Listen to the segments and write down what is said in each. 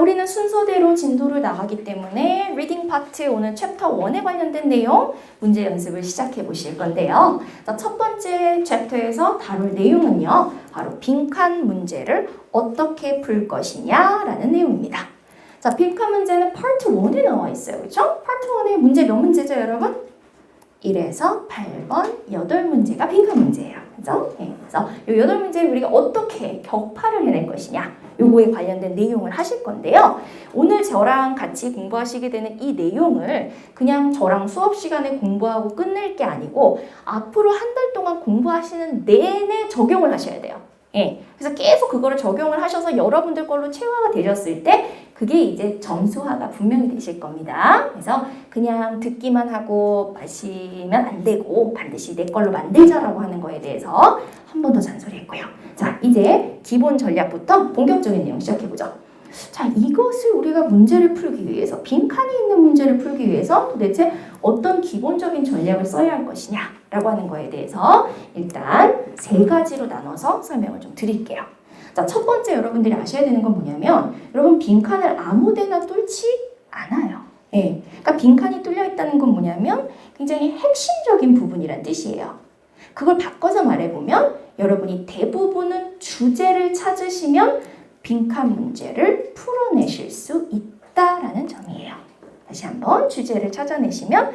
우리는 순서대로 진도를 나가기 때문에 리딩 파트 오늘 챕터 1에 관련된 내용 문제 연습을 시작해 보실 건데요. 자, 첫 번째 챕터에서 다룰 내용은요. 바로 빈칸 문제를 어떻게 풀 것이냐라는 내용입니다. 자, 빈칸 문제는 파트 1에 나와 있어요. 그렇죠? 파트 1의 문제 몇 문제죠, 여러분? 1에서 8번 8문제가 빈칸 문제예요. 그죠? 네, 그래서 이 8문제를 우리가 어떻게 격파를 해낼 것이냐 요거에 관련된 내용을 하실 건데요. 오늘 저랑 같이 공부하시게 되는 이 내용을 그냥 저랑 수업 시간에 공부하고 끝낼 게 아니고 앞으로 한 달 동안 공부하시는 내내 적용을 하셔야 돼요. 예. 그래서 계속 그거를 적용을 하셔서 여러분들 걸로 체화가 되셨을 때 그게 이제 점수화가 분명히 되실 겁니다. 그래서 그냥 듣기만 하고 마시면 안 되고 반드시 내 걸로 만들자라고 하는 거에 대해서 한 번 더 잔소리했고요. 자, 이제 기본 전략부터 본격적인 내용 시작해보죠. 자, 이것을 우리가 문제를 풀기 위해서, 빈칸이 있는 문제를 풀기 위해서 도대체 어떤 기본적인 전략을 써야 할 것이냐라고 하는 거에 대해서 일단 3가지로 나눠서 설명을 좀 드릴게요. 자, 첫 번째 여러분들이 아셔야 되는 건 뭐냐면 여러분 빈칸을 아무데나 뚫지 않아요. 예. 그러니까 빈칸이 뚫려 있다는 건 뭐냐면 굉장히 핵심적인 부분이란 뜻이에요. 그걸 바꿔서 말해보면 여러분이 대부분은 주제를 찾으시면 빈칸 문제를 풀어내실 수 있다라는 점이에요. 다시 한번 주제를 찾아내시면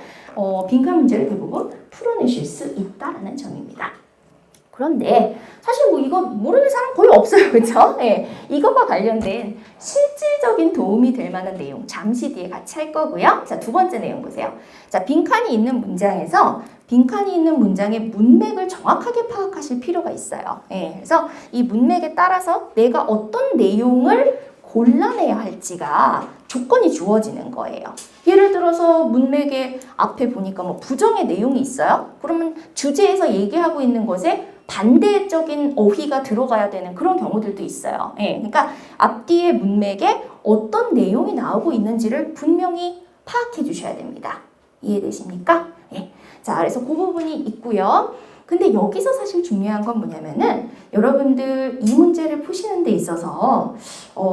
빈칸 문제를 대부분 풀어내실 수 있다라는 점입니다. 그런데 사실 뭐 이거 모르는 사람 거의 없어요. 그렇죠? 예. 이것과 관련된 실질적인 도움이 될 만한 내용 잠시 뒤에 같이 할 거고요. 자, 두 번째 내용 보세요. 자, 빈칸이 있는 문장에서 빈칸이 있는 문장의 문맥을 정확하게 파악하실 필요가 있어요. 예. 그래서 이 문맥에 따라서 내가 어떤 내용을 골라내야 할지가 조건이 주어지는 거예요. 예를 들어서 문맥의 앞에 보니까 뭐 부정의 내용이 있어요. 그러면 주제에서 얘기하고 있는 것에 반대적인 어휘가 들어가야 되는 그런 경우들도 있어요. 예, 그러니까 앞뒤의 문맥에 어떤 내용이 나오고 있는지를 분명히 파악해 주셔야 됩니다. 이해되십니까? 예. 자, 그래서 그 부분이 있고요. 근데 여기서 사실 중요한 건 뭐냐면은 여러분들 이 문제를 푸시는 데 있어서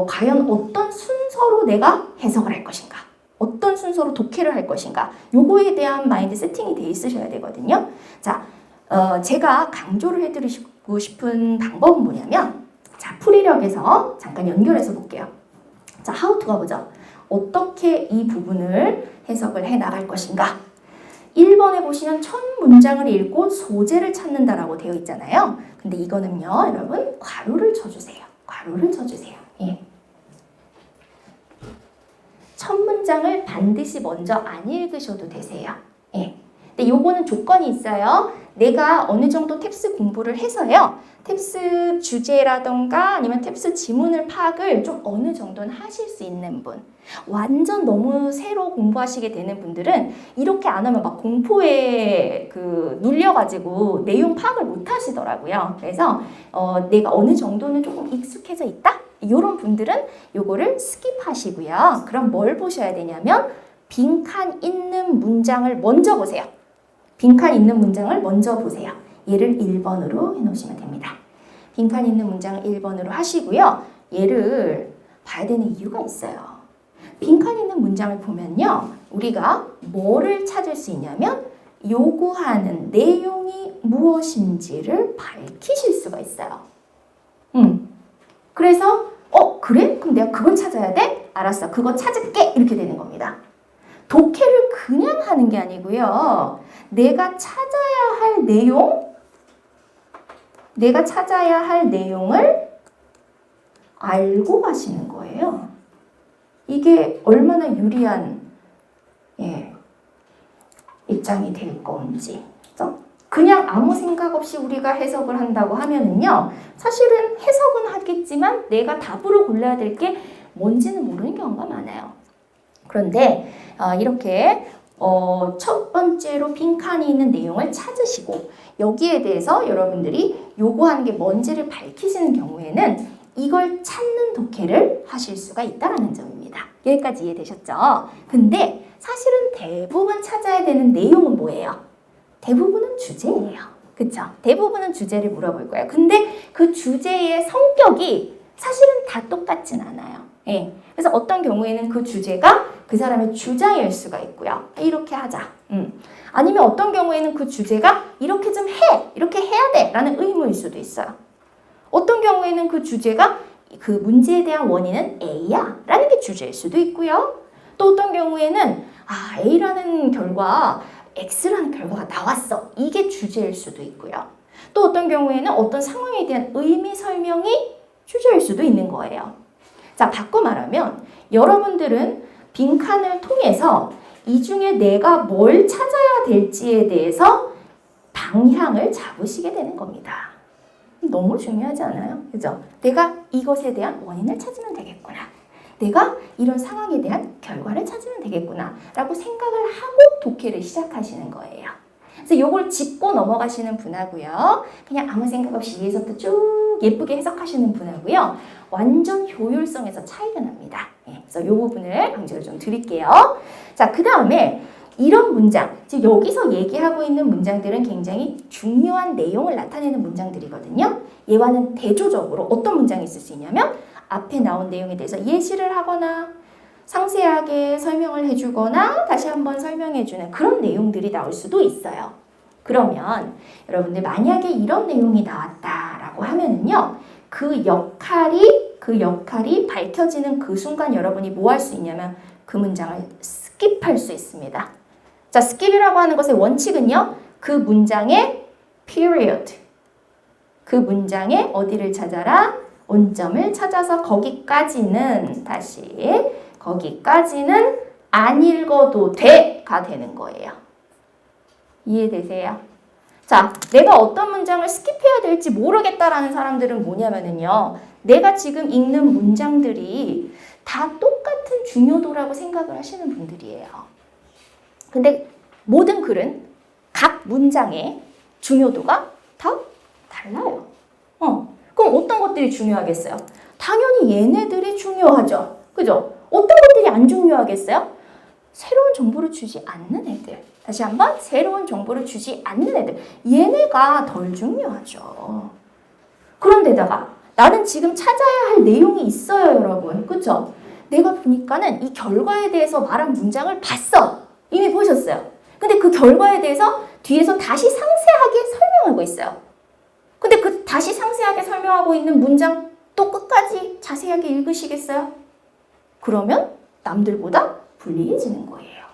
과연 어떤 순서로 내가 해석을 할 것인가, 어떤 순서로 독해를 할 것인가, 요거에 대한 마인드 세팅이 돼 있으셔야 되거든요. 자, 제가 강조를 해드리고 싶은 방법은 뭐냐면, 자, 풀이력에서 잠깐 연결해서 볼게요. 자, how to 가보죠. 어떻게 이 부분을 해석을 해 나갈 것인가. 1번에 보시면 첫 문장을 읽고 소재를 찾는다라고 되어 있잖아요. 근데 이거는요, 여러분, 괄호를 쳐주세요. 괄호를 쳐주세요. 예. 첫 문장을 반드시 먼저 안 읽으셔도 되세요. 예. 근데 요거는 조건이 있어요. 내가 어느 정도 탭스 공부를 해서요. 탭스 주제라던가 아니면 탭스 지문을 파악을 좀 어느 정도는 하실 수 있는 분. 완전 너무 새로 공부하시게 되는 분들은 이렇게 안 하면 막 공포에 눌려가지고 내용 파악을 못 하시더라고요. 그래서 내가 어느 정도는 조금 익숙해져 있다? 이런 분들은 요거를 스킵하시고요. 그럼 뭘 보셔야 되냐면 빈칸 있는 문장을 먼저 보세요. 빈칸 있는 문장을 먼저 보세요. 얘를 1번으로 해놓으시면 됩니다. 빈칸 있는 문장을 1번으로 하시고요. 얘를 봐야 되는 이유가 있어요. 빈칸 있는 문장을 보면요. 우리가 뭐를 찾을 수 있냐면 요구하는 내용이 무엇인지를 밝히실 수가 있어요. 그래서 그래? 그럼 내가 그걸 찾아야 돼? 알았어. 그거 찾을게. 이렇게 되는 겁니다. 독해를 그냥 하는 게 아니고요. 내가 찾아야 할 내용을 알고 가시는 거예요. 이게 얼마나 유리한 입장이 될 건지. 그냥 아무 생각 없이 우리가 해석을 한다고 하면은요. 사실은 해석은 하겠지만 내가 답으로 골라야 될 게 뭔지는 모르는 경우가 많아요. 그런데 이렇게 첫 번째로 빈칸이 있는 내용을 찾으시고 여기에 대해서 여러분들이 요구하는 게 뭔지를 밝히시는 경우에는 이걸 찾는 독해를 하실 수가 있다는 점입니다. 여기까지 이해되셨죠? 근데 사실은 대부분 찾아야 되는 내용은 뭐예요? 대부분은 주제예요. 그쵸? 대부분은 주제를 물어볼 거예요. 근데 그 주제의 성격이 사실은 다 똑같진 않아요. 예. 그래서 어떤 경우에는 그 주제가 그 사람의 주장일 수가 있고요. 이렇게 하자. 아니면 어떤 경우에는 그 주제가 이렇게 좀 해. 이렇게 해야 돼. 라는 의무일 수도 있어요. 어떤 경우에는 그 주제가 그 문제에 대한 원인은 A야. 라는 게 주제일 수도 있고요. 또 어떤 경우에는 A라는 결과, X라는 결과가 나왔어. 이게 주제일 수도 있고요. 또 어떤 경우에는 어떤 상황에 대한 의미 설명이 주제일 수도 있는 거예요. 자, 바꿔 말하면 여러분들은 빈칸을 통해서 이 중에 내가 뭘 찾아야 될지에 대해서 방향을 잡으시게 되는 겁니다. 너무 중요하지 않아요? 그죠? 내가 이것에 대한 원인을 찾으면 되겠구나. 내가 이런 상황에 대한 결과를 찾으면 되겠구나. 라고 생각을 하고 독해를 시작하시는 거예요. 그래서 요걸 짚고 넘어가시는 분하고요. 그냥 아무 생각 없이 위에서부터 쭉 예쁘게 해석하시는 분하고요. 완전 효율성에서 차이가 납니다. 그래서 요 부분을 강조를 좀 드릴게요. 자, 그 다음에 이런 문장, 즉 여기서 얘기하고 있는 문장들은 굉장히 중요한 내용을 나타내는 문장들이거든요. 얘와는 대조적으로 어떤 문장이 있을 수 있냐면 앞에 나온 내용에 대해서 예시를 하거나 상세하게 설명을 해주거나 다시 한번 설명해주는 그런 내용들이 나올 수도 있어요. 그러면 여러분들 만약에 이런 내용이 나왔다라고 하면은요, 그 역할이 밝혀지는 그 순간 여러분이 뭐 할 수 있냐면 그 문장을 스킵할 수 있습니다. 자, 스킵이라고 하는 것의 원칙은요, 그 문장의 period, 그 문장의 어디를 찾아라? 온점을 찾아서 거기까지는 안 읽어도 돼가 되는 거예요. 이해되세요? 자, 내가 어떤 문장을 스킵해야 될지 모르겠다라는 사람들은 뭐냐면요, 내가 지금 읽는 문장들이 다 똑같은 중요도라고 생각을 하시는 분들이에요. 근데 모든 글은 각 문장의 중요도가 다 달라요. 그럼 어떤 것들이 중요하겠어요? 당연히 얘네들이 중요하죠. 그죠? 어떤 것들이 안 중요하겠어요? 새로운 정보를 주지 않는 애들. 다시 한번, 새로운 정보를 주지 않는 애들. 얘네가 덜 중요하죠. 그런데다가 나는 지금 찾아야 할 내용이 있어요, 여러분. 그쵸? 내가 보니까는 이 결과에 대해서 말한 문장을 봤어. 이미 보셨어요. 근데 그 결과에 대해서 뒤에서 다시 상세하게 설명하고 있어요. 근데 그 다시 상세하게 설명하고 있는 문장 또 끝까지 자세하게 읽으시겠어요? 그러면 남들보다 불리해지는 거예요.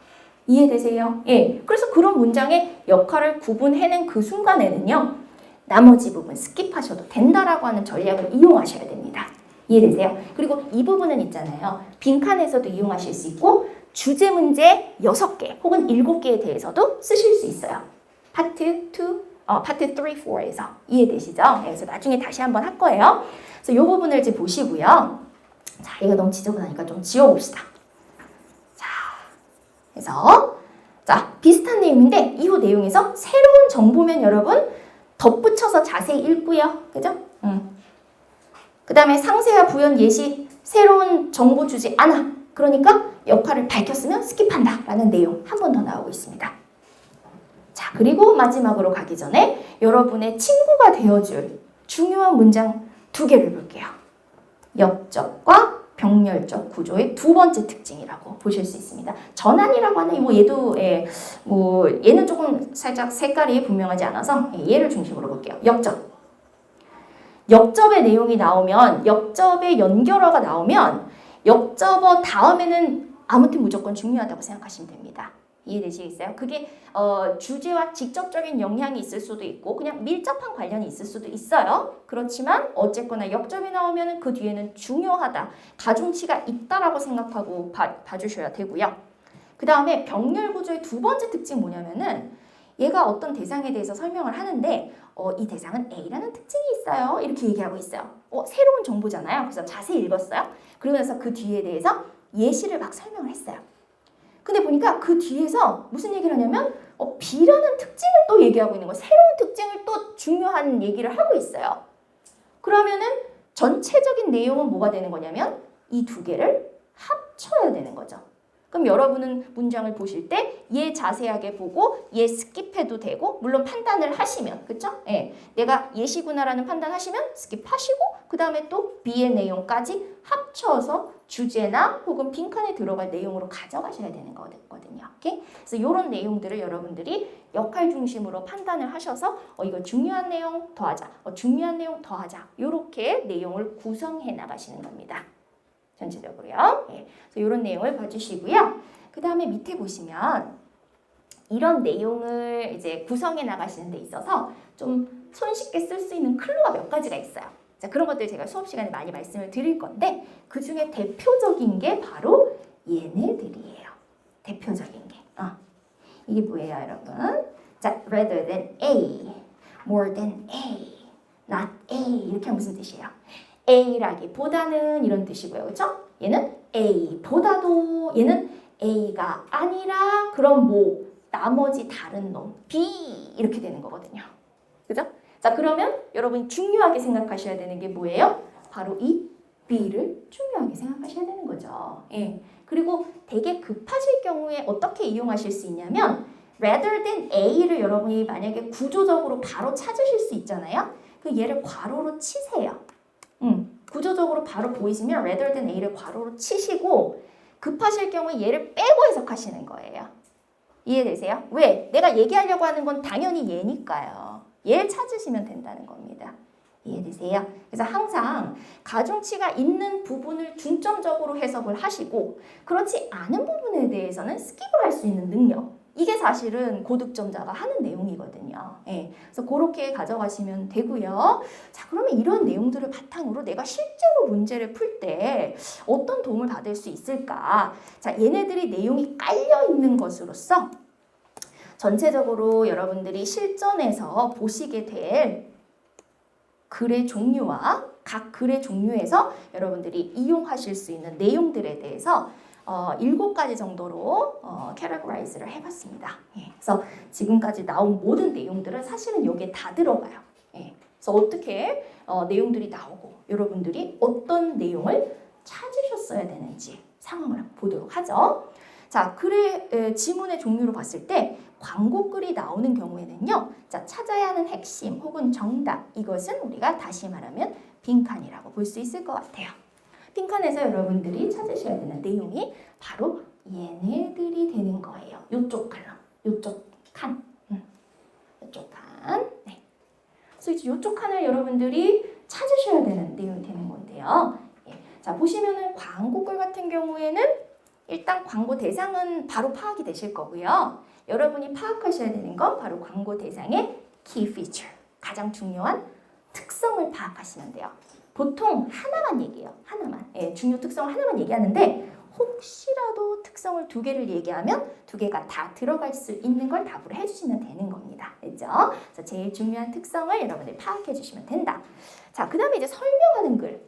이해되세요? 예. 그래서 그런 문장의 역할을 구분해낸 그 순간에는요, 나머지 부분 스킵하셔도 된다라고 하는 전략을 이용하셔야 됩니다. 이해되세요? 그리고 이 부분은 있잖아요. 빈칸에서도 이용하실 수 있고 주제 문제 6개 혹은 7개에 대해서도 쓰실 수 있어요. 파트 3, 4에서 이해되시죠? 네, 그래서 나중에 다시 한번 할 거예요. 그래서 이 부분을 이제 보시고요. 자, 이거 너무 지저분하니까 좀 지워봅시다. 자, 그래서 자, 비슷한 내용인데 이후 내용에서 새로운 정보면 여러분 덧붙여서 자세히 읽고요. 그죠? 그 다음에 상세와 부연 예시, 새로운 정보 주지 않아. 그러니까 역할을 밝혔으면 스킵한다 라는 내용 한 번 더 나오고 있습니다. 자, 그리고 마지막으로 가기 전에 여러분의 친구가 되어줄 중요한 문장 2개를 볼게요. 역접과 병렬적 구조의 두 번째 특징이라고 보실 수 있습니다. 전환이라고 하는 얘도 얘는 조금 살짝 색깔이 분명하지 않아서 얘를 중심으로 볼게요. 역접. 역접의 내용이 나오면, 역접의 연결어가 나오면 역접어 다음에는 아무튼 무조건 중요하다고 생각하시면 됩니다. 이해되시겠어요? 그게 주제와 직접적인 영향이 있을 수도 있고 그냥 밀접한 관련이 있을 수도 있어요. 그렇지만 어쨌거나 역접이 나오면 그 뒤에는 중요하다, 가중치가 있다라고 생각하고 봐주셔야 되고요. 그 다음에 병렬 구조의 두 번째 특징이 뭐냐면은 얘가 어떤 대상에 대해서 설명을 하는데 이 대상은 A라는 특징이 있어요. 이렇게 얘기하고 있어요. 새로운 정보잖아요. 그래서 자세히 읽었어요. 그러고 나서 그 뒤에 대해서 예시를 막 설명을 했어요. 근데 보니까 그 뒤에서 무슨 얘기를 하냐면 B라는 특징을 또 얘기하고 있는 거예요. 새로운 특징을 또 중요한 얘기를 하고 있어요. 그러면은 전체적인 내용은 뭐가 되는 거냐면 이 두 개를 합쳐야 되는 거죠. 그럼 여러분은 문장을 보실 때 얘 자세하게 보고 얘 스킵해도 되고 물론 판단을 하시면 그쵸? 예, 내가 예시구나라는 판단하시면 스킵하시고 그 다음에 또 B의 내용까지 합쳐서 주제나 혹은 빈칸에 들어갈 내용으로 가져가셔야 되는 거거든요. 오케이? 그래서 이런 내용들을 여러분들이 역할 중심으로 판단을 하셔서 이거 중요한 내용 더하자, 중요한 내용 더하자 이렇게 내용을 구성해 나가시는 겁니다. 전체적으로요. 예, 그래서 이런 내용을 봐주시고요. 그 다음에 밑에 보시면 이런 내용을 이제 구성해 나가시는 데 있어서 좀 손쉽게 쓸 수 있는 클루가 몇 가지가 있어요. 자, 그런 것들 제가 수업 시간에 많이 말씀을 드릴 건데 그 중에 대표적인 게 바로 얘네들이에요. 대표적인 게. 이게 뭐예요, 여러분? 자, rather than A, more than A, not A 이렇게 하면 무슨 뜻이에요? A라기보다는 이런 뜻이고요. 그렇죠? 얘는 A보다도 얘는 A가 아니라 그럼 뭐 나머지 다른 놈 B 이렇게 되는 거거든요. 그죠? 자, 그러면 여러분이 중요하게 생각하셔야 되는 게 뭐예요? 바로 이 B를 중요하게 생각하셔야 되는 거죠. 예. 그리고 되게 급하실 경우에 어떻게 이용하실 수 있냐면 rather than A를 여러분이 만약에 구조적으로 바로 찾으실 수 있잖아요. 그 얘를 괄호로 치세요. 구조적으로 바로 보이시면 rather than A를 괄호로 치시고 급하실 경우에 얘를 빼고 해석하시는 거예요. 이해되세요? 왜? 내가 얘기하려고 하는 건 당연히 얘니까요. 얘를 찾으시면 된다는 겁니다. 이해되세요? 그래서 항상 가중치가 있는 부분을 중점적으로 해석을 하시고 그렇지 않은 부분에 대해서는 스킵을 할 수 있는 능력. 이게 사실은 고득점자가 하는 내용이거든요. 예, 그래서 그렇게 가져가시면 되고요. 자, 그러면 이런 내용들을 바탕으로 내가 실제로 문제를 풀 때 어떤 도움을 받을 수 있을까? 자, 얘네들이 내용이 깔려 있는 것으로서 전체적으로 여러분들이 실전에서 보시게 될 글의 종류와 각 글의 종류에서 여러분들이 이용하실 수 있는 내용들에 대해서 7가지 정도로 categorize를 해봤습니다. 예, 그래서 지금까지 나온 모든 내용들은 사실은 여기에 다 들어가요. 예, 그래서 어떻게 내용들이 나오고 여러분들이 어떤 내용을 찾으셨어야 되는지 상황을 보도록 하죠. 자, 글의 지문의 종류로 봤을 때 광고글이 나오는 경우에는요. 자, 찾아야 하는 핵심 혹은 정답 이것은 우리가 다시 말하면 빈칸이라고 볼 수 있을 것 같아요. 빈칸에서 여러분들이 찾으셔야 되는 내용이 바로 얘네들이 되는 거예요. 요쪽 칼럼, 요쪽 칸, 요쪽 칸. 네. 그래서 이제 요쪽 칸을 여러분들이 찾으셔야 되는 내용이 되는 건데요. 예. 자, 보시면은 광고글 같은 경우에는 일단 광고 대상은 바로 파악이 되실 거고요. 여러분이 파악하셔야 되는 건 바로 광고 대상의 key feature, 가장 중요한 특성을 파악하시면 돼요. 보통 하나만 얘기해요. 하나만. 예, 중요 특성을 하나만 얘기하는데 혹시라도 특성을 2개를 얘기하면 2개가 다 들어갈 수 있는 걸 답으로 해주시면 되는 겁니다. 그렇죠? 그래서 제일 중요한 특성을 여러분들이 파악해 주시면 된다. 자, 그 다음에 이제 설명하는 글.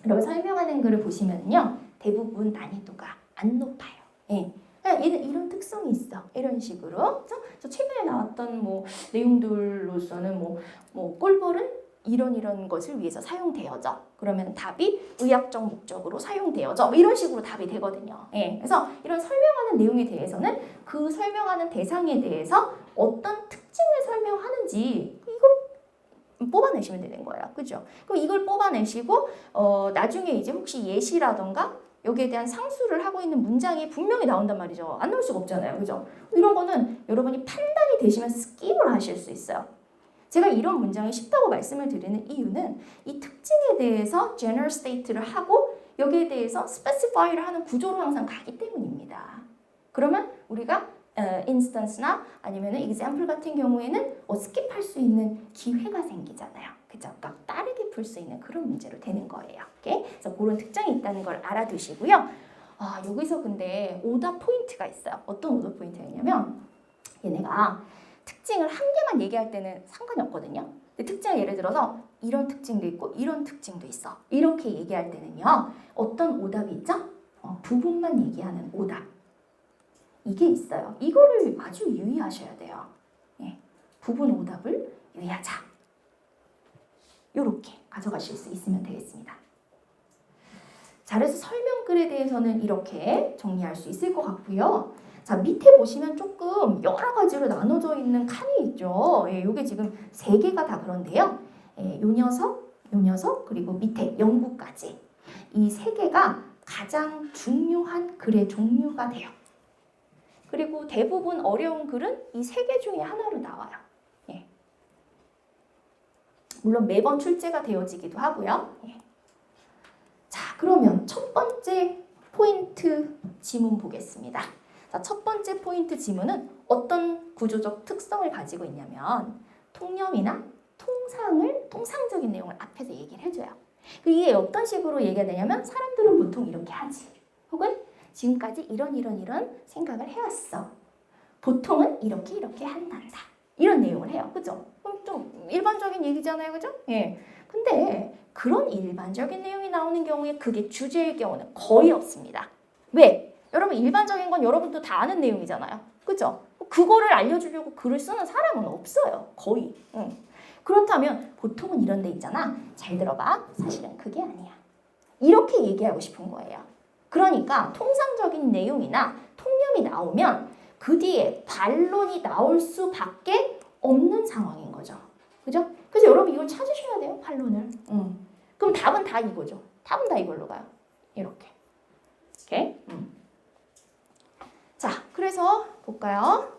여러분 설명하는 글을 보시면요. 대부분 난이도가 안 높아요. 예. 얘는 이런 특성이 있어. 이런 식으로. 그래서 최근에 나왔던 뭐 내용들로서는 뭐 꿀벌은 이런 것을 위해서 사용되어져. 그러면 답이 의학적 목적으로 사용되어져. 뭐 이런 식으로 답이 되거든요. 예. 그래서 이런 설명하는 내용에 대해서는 그 설명하는 대상에 대해서 어떤 특징을 설명하는지 이걸 뽑아내시면 되는 거예요. 그죠? 그럼 이걸 뽑아내시고 나중에 이제 혹시 예시라던가 여기에 대한 상수를 하고 있는 문장이 분명히 나온단 말이죠. 안 나올 수가 없잖아요. 그죠? 이런 거는 여러분이 판단이 되시면 스킵을 하실 수 있어요. 제가 이런 문장이 쉽다고 말씀을 드리는 이유는 이 특징에 대해서 general state를 하고 여기에 대해서 specify를 하는 구조로 항상 가기 때문입니다. 그러면 우리가 instance나 아니면 example 같은 경우에는 스킵할 수 있는 기회가 생기잖아요. 그죠? 그러니까 빠르게 풀 수 있는 그런 문제로 되는 거예요. 오케이? 그래서 그런 특징이 있다는 걸 알아두시고요. 여기서 근데 오답 포인트가 있어요. 어떤 오답 포인트가 있냐면 얘네가 특징을 한 개만 얘기할 때는 상관이 없거든요. 근데 특징을 예를 들어서 이런 특징도 있고 이런 특징도 있어. 이렇게 얘기할 때는요. 어떤 오답이 있죠? 부분만 얘기하는 오답. 이게 있어요. 이거를 아주 유의하셔야 돼요. 예. 부분 오답을 유의하자. 이렇게 가져가실 수 있으면 되겠습니다. 자, 그래서 설명글에 대해서는 이렇게 정리할 수 있을 것 같고요. 자, 밑에 보시면 조금 여러 가지로 나눠져 있는 칸이 있죠. 예, 요게 지금 3개가 다 그런데요. 예, 요 녀석, 그리고 밑에 영구까지. 이 3개가 가장 중요한 글의 종류가 돼요. 그리고 대부분 어려운 글은 이 3개 중에 하나로 나와요. 예. 물론 매번 출제가 되어지기도 하고요. 예. 자, 그러면 첫 번째 포인트 지문 보겠습니다. 자, 첫 번째 포인트 지문은 어떤 구조적 특성을 가지고 있냐면 통념이나 통상적인 내용을 앞에서 얘기를 해줘요. 이게 어떤 식으로 얘기가 되냐면 사람들은 보통 이렇게 하지. 혹은 지금까지 이런 생각을 해왔어. 보통은 이렇게 한단다. 이런 내용을 해요. 그죠? 그럼 좀 일반적인 얘기잖아요. 그죠? 예. 근데 그런 일반적인 내용이 나오는 경우에 그게 주제의 경우는 거의 없습니다. 왜? 여러분 일반적인 건 여러분도 다 아는 내용이잖아요. 그죠? 그거를 알려주려고 글을 쓰는 사람은 없어요. 거의. 그렇다면 보통은 이런 데 있잖아. 잘 들어봐. 사실은 그게 아니야. 이렇게 얘기하고 싶은 거예요. 그러니까 통상적인 내용이나 통념이 나오면 그 뒤에 반론이 나올 수밖에 없는 상황인 거죠. 그죠? 그래서 여러분 이걸 찾으셔야 돼요. 반론을. 그럼 답은 다 이거죠. 답은 다 이걸로 가요. 이렇게. 오케이? 자, 그래서 볼까요?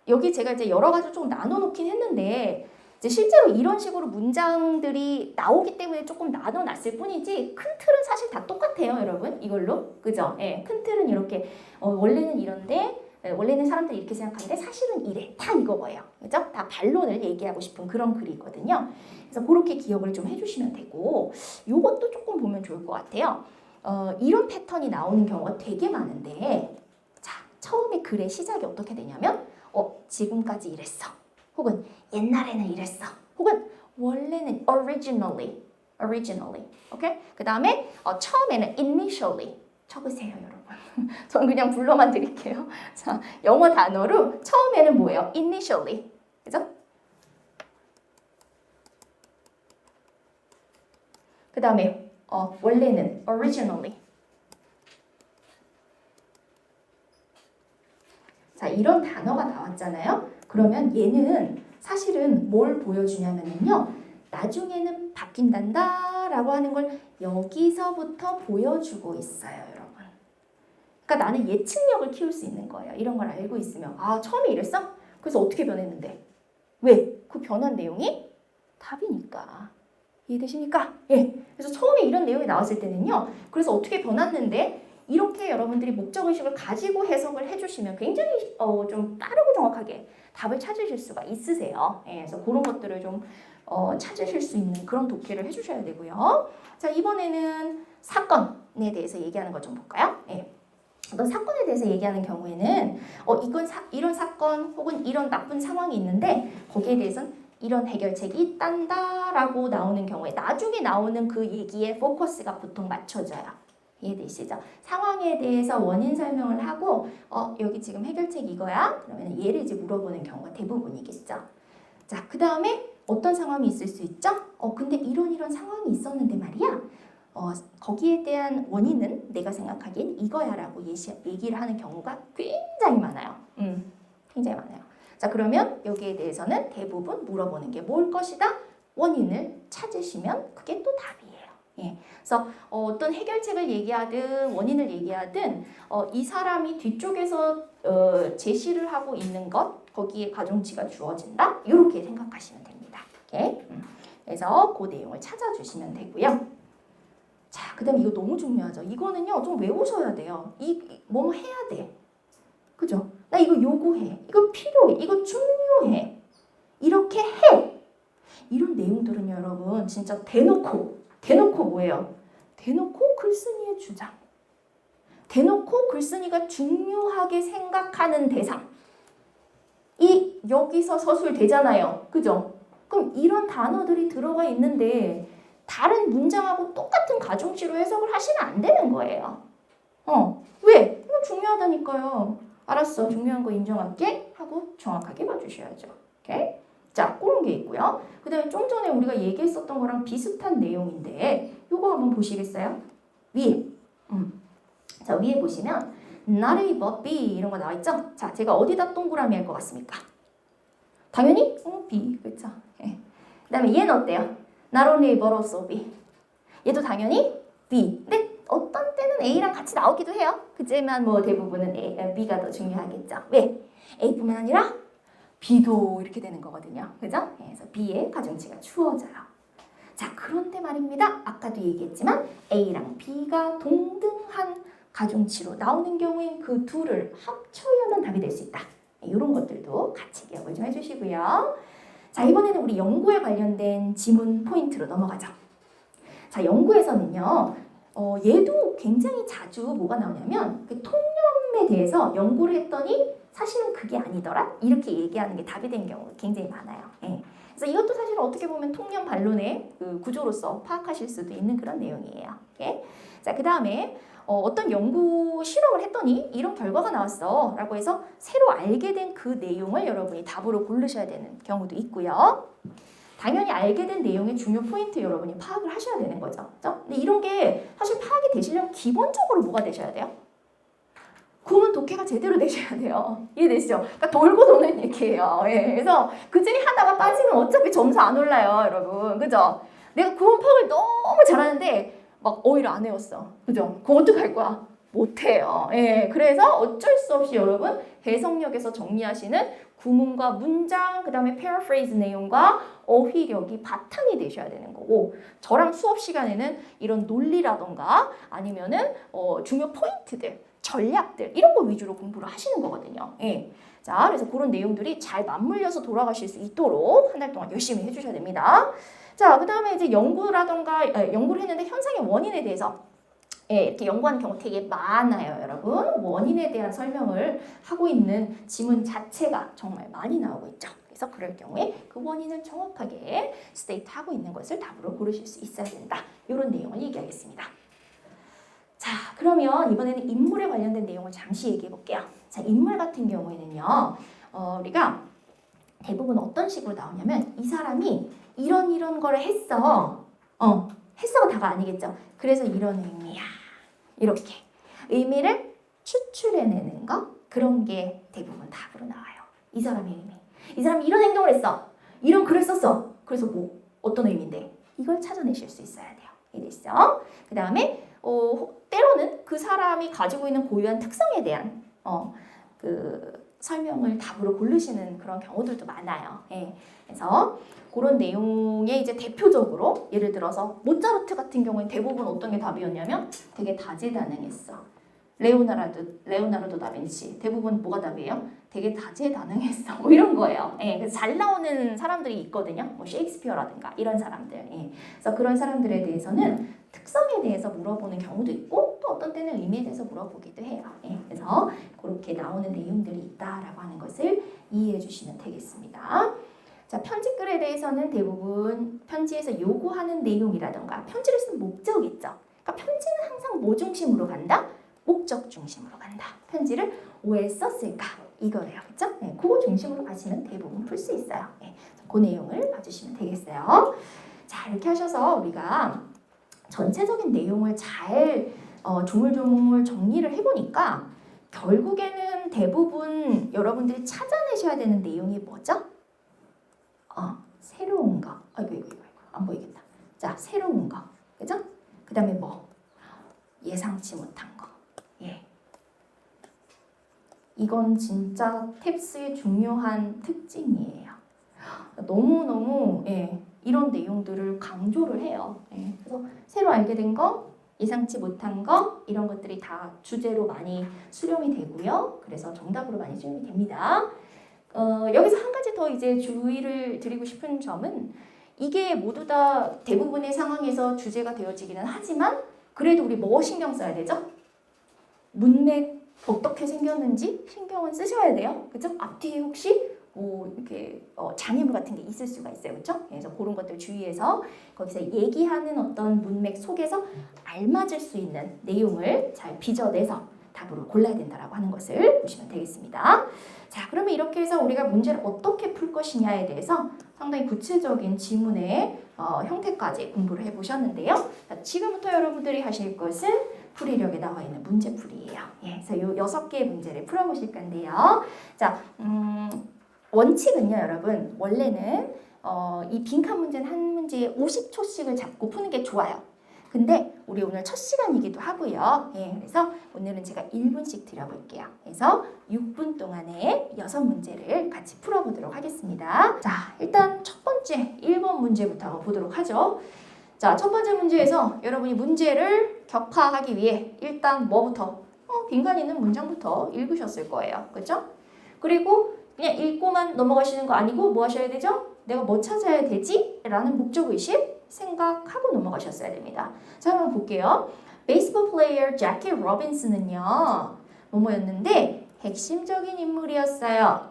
여기 제가 이제 여러 가지 좀 나눠놓긴 했는데 이제 실제로 이런 식으로 문장들이 나오기 때문에 조금 나눠놨을 뿐이지 큰 틀은 사실 다 똑같아요, 여러분. 이걸로. 그죠? 예, 큰 틀은 이렇게 원래는 이런데 원래는 사람들이 이렇게 생각하는데 사실은 이래. 다 이거예요. 그죠? 다 반론을 얘기하고 싶은 그런 글이거든요. 그래서 그렇게 기억을 좀 해주시면 되고 요것도 조금 보면 좋을 것 같아요. 이런 패턴이 나오는 경우가 되게 많은데 자, 처음에 글의 시작이 어떻게 되냐면 지금까지 이랬어. 혹은 옛날에는 이랬어. 혹은 원래는 originally. 오케이? 그 다음에 처음에는 initially. 적으세요, 여러분. 저는 그냥 불러만 드릴게요. 자, 영어 단어로 처음에는 뭐예요? initially. 그죠? 그 다음에 원래는 originally. 자, 이런 단어가 나왔잖아요. 그러면 얘는 사실은 뭘 보여주냐면요. 나중에는 바뀐단다 라고 하는 걸 여기서부터 보여주고 있어요, 여러분. 그러니까 나는 예측력을 키울 수 있는 거예요. 이런 걸 알고 있으면. 아, 처음에 이랬어? 그래서 어떻게 변했는데? 왜? 그 변한 내용이 답이니까. 이해되십니까? 예. 그래서 처음에 이런 내용이 나왔을 때는요. 그래서 어떻게 변했는데 이렇게 여러분들이 목적의식을 가지고 해석을 해주시면 굉장히 좀 빠르고 정확하게 답을 찾으실 수가 있으세요. 예, 그래서 그런 것들을 좀 찾으실 수 있는 그런 독해를 해주셔야 되고요. 자, 이번에는 사건에 대해서 얘기하는 것 좀 볼까요? 예. 어떤 사건에 대해서 얘기하는 경우에는 이런 사건 혹은 이런 나쁜 상황이 있는데 거기에 대해서는 이런 해결책이 있단다라고 나오는 경우에 나중에 나오는 그 얘기에 포커스가 보통 맞춰져요. 이해되시죠? 상황에 대해서 원인 설명을 하고 여기 지금 해결책 이거야? 그러면 얘를 이제 물어보는 경우가 대부분이겠죠. 자, 그 다음에 어떤 상황이 있을 수 있죠? 근데 이런 상황이 있었는데 말이야. 거기에 대한 원인은 내가 생각하기엔 이거야 라고 얘기를 하는 경우가 굉장히 많아요. 굉장히 많아요. 자, 그러면 여기에 대해서는 대부분 물어보는 게 뭘 것이다? 원인을 찾으시면 그게 또 답이에요. 예. 그래서 어떤 해결책을 얘기하든 원인을 얘기하든 이 사람이 뒤쪽에서 제시를 하고 있는 것 거기에 가중치가 주어진다. 이렇게 생각하시면 됩니다. 오케이? 그래서 그 내용을 찾아주시면 되고요. 자, 그 다음에 이거 너무 중요하죠. 이거는요 좀 외우셔야 돼요. 뭐 해야 돼. 그죠? 나 이거 요구해. 이거 필요해. 이거 중요해. 이렇게 해. 이런 내용들은요 여러분 진짜 대놓고 뭐예요? 대놓고 글쓴이의 주장. 대놓고 글쓴이가 중요하게 생각하는 대상. 여기서 서술되잖아요. 그죠? 그럼 이런 단어들이 들어가 있는데 다른 문장하고 똑같은 가중치로 해석을 하시면 안 되는 거예요. 왜? 이거 중요하다니까요. 알았어. 중요한 거 인정할게 하고 정확하게 봐주셔야죠. 오케이? 자, 그런 게 있고요. 그 다음에 좀 전에 우리가 얘기했었던 거랑 비슷한 내용인데 요거 한번 보시겠어요? 위에. 자, 위에 보시면 not A but B 이런 거 나와 있죠? 자, 제가 어디다 동그라미 할 것 같습니까? 당연히 B, 그렇죠? 예. 그 다음에 얘는 어때요? Not only but also B. 얘도 당연히 B. 근데 어떤 때는 A랑 같이 나오기도 해요. 그지만 뭐 대부분은 B가 더 중요하겠죠. 왜? A뿐만 아니라 B도 이렇게 되는 거거든요. 그죠? 그래서 B의 가중치가 주어져요. 자, 그런데 말입니다. 아까도 얘기했지만 A랑 B가 동등한 가중치로 나오는 경우엔 그 둘을 합쳐야만 답이 될 수 있다. 이런 것들도 같이 기억을 좀 해주시고요. 자, 이번에는 우리 연구에 관련된 지문 포인트로 넘어가죠. 자, 연구에서는요. 얘도 굉장히 자주 뭐가 나오냐면 그 통념에 대해서 연구를 했더니 사실은 그게 아니더라? 이렇게 얘기하는 게 답이 된 경우가 굉장히 많아요. 예. 그래서 이것도 사실 어떻게 보면 통념 반론의 그 구조로서 파악하실 수도 있는 그런 내용이에요. 예. 자, 그 다음에 어떤 연구 실험을 했더니 이런 결과가 나왔어 라고 해서 새로 알게 된 그 내용을 여러분이 답으로 고르셔야 되는 경우도 있고요. 당연히 알게 된 내용의 중요 포인트 여러분이 파악을 하셔야 되는 거죠. 그렇죠? 근데 이런 게 사실 파악이 되시려면 기본적으로 뭐가 되셔야 돼요? 구문 독해가 제대로 되셔야 돼요. 이해되시죠? 그러니까 돌고 도는 얘기예요. 예. 그래서 그 중에 하나가 빠지면 어차피 점수 안 올라요, 여러분. 그죠? 내가 구문 파악을 너무 잘하는데 막 오히려 안 외웠어. 그죠? 그럼 어떡할 거야? 못해요. 예. 그래서 어쩔 수 없이 여러분 해석력에서 정리하시는 구문과 문장, 그 다음에 paraphrase 내용과 어휘력이 바탕이 되셔야 되는 거고, 저랑 수업 시간에는 이런 논리라던가 아니면은 중요 포인트들, 전략들 이런 거 위주로 공부를 하시는 거거든요. 예. 자, 그래서 그런 내용들이 잘 맞물려서 돌아가실 수 있도록 한 달 동안 열심히 해주셔야 됩니다. 자, 그 다음에 이제 연구라던가 연구를 했는데 현상의 원인에 대해서 이렇게 연구하는 경우 되게 많아요, 여러분. 원인에 대한 설명을 하고 있는 지문 자체가 정말 많이 나오고 있죠. 그래서 그럴 경우에 그 원인을 정확하게 스테이트하고 있는 것을 답으로 고르실 수 있어야 된다. 이런 내용을 얘기하겠습니다. 자, 그러면 이번에는 인물에 관련된 내용을 잠시 얘기해 볼게요. 자, 인물 같은 경우에는요, 우리가 대부분 어떤 식으로 나오냐면 이 사람이 이런 거를 했어. 했어가 다가 아니겠죠. 그래서 이런 의미야. 이렇게 의미를 추출해내는 거, 그런 게 대부분 답으로 나와요. 이 사람의 의미. 이 사람이 이런 행동을 했어. 이런 글을 썼어. 그래서 뭐 어떤 의미인데 이걸 찾아내실 수 있어야 돼요. 이해되시죠? 그 다음에 때로는 그 사람이 가지고 있는 고유한 특성에 대한 그 설명을 답으로 고르시는 그런 경우들도 많아요. 예. 그래서 그런 내용의 이제 대표적으로 예를 들어서 모차르트 같은 경우는 대부분 어떤 게 답이었냐면 되게 다재다능했어. 레오나르도 다빈치 대부분 뭐가 답이에요? 되게 다재다능했어. 뭐 이런 거예요. 예. 그래서 잘 나오는 사람들이 있거든요. 뭐 셰익스피어라든가 이런 사람들. 예. 그래서 그런 사람들에 대해서는 특성에 대해서 물어보는 경우도 있고 또 어떤 때는 의미에 대해서 물어보기도 해요. 예. 그래서 그렇게 나오는 내용들이 있다라고 하는 것을 이해해 주시면 되겠습니다. 자, 편지글에 대해서는 대부분 편지에서 요구하는 내용이라던가 편지를 쓴 목적 있죠. 그러니까 편지는 항상 뭐 중심으로 간다? 목적 중심으로 간다. 편지를 왜 썼을까? 이거예요. 그렇죠? 네, 그거 중심으로 가시면 대부분 풀 수 있어요. 네, 그 내용을 봐주시면 되겠어요. 자, 이렇게 하셔서 우리가 전체적인 내용을 잘 조물조물 정리를 해보니까 결국에는 대부분 여러분들이 찾아내셔야 되는 내용이 뭐죠? 새로운 거. 아이고, 안 보이겠다. 자, 새로운 거. 그죠? 그 다음에 뭐? 예상치 못한 거. 예. 이건 진짜 탭스의 중요한 특징이에요. 너무너무, 이런 내용들을 강조를 해요. 예. 그래서 새로 알게 된 거, 예상치 못한 거, 이런 것들이 다 주제로 많이 수렴이 되고요. 그래서 정답으로 많이 수렴이 됩니다. 여기서 한 가지 더 이제 주의를 드리고 싶은 점은 이게 모두 다 대부분의 상황에서 주제가 되어지기는 하지만 그래도 우리 뭐 신경 써야 되죠? 문맥 어떻게 생겼는지 신경은 쓰셔야 돼요. 그죠? 앞뒤에 혹시 뭐 이렇게 장애물 같은 게 있을 수가 있어요. 그렇죠? 그래서 그런 것들 주의해서 거기서 얘기하는 어떤 문맥 속에서 알맞을 수 있는 내용을 잘 빚어내서 답으로 골라야 된다라고 하는 것을 보시면 되겠습니다. 자, 그러면 이렇게 해서 우리가 문제를 어떻게 풀 것이냐에 대해서 상당히 구체적인 지문의 형태까지 공부를 해보셨는데요. 자, 지금부터 여러분들이 하실 것은 풀이력에 나와 있는 문제풀이예요. 예, 그래서 이 6개의 문제를 풀어보실 건데요. 자, 원칙은요, 여러분. 원래는 이 빈칸 문제는 한 문제에 50초씩을 잡고 푸는 게 좋아요. 근데 우리 오늘 첫 시간이기도 하고요. 예, 그래서 오늘은 제가 1분씩 드려볼게요. 그래서 6분 동안에 6문제를 같이 풀어보도록 하겠습니다. 자, 일단 첫 번째 1번 문제부터 한번 보도록 하죠. 자, 첫 번째 문제에서 여러분이 문제를 격파하기 위해 일단 뭐부터? 빈칸 있는 문장부터 읽으셨을 거예요. 그렇죠? 그리고 그냥 읽고만 넘어가시는 거 아니고 뭐 하셔야 되죠? 내가 뭐 찾아야 되지? 라는 목적의식 생각하고 넘어가셨어야 됩니다. 자, 한번 볼게요. 베이스볼 플레이어 재키 로빈슨은요. 뭐뭐였는데 핵심적인 인물이었어요.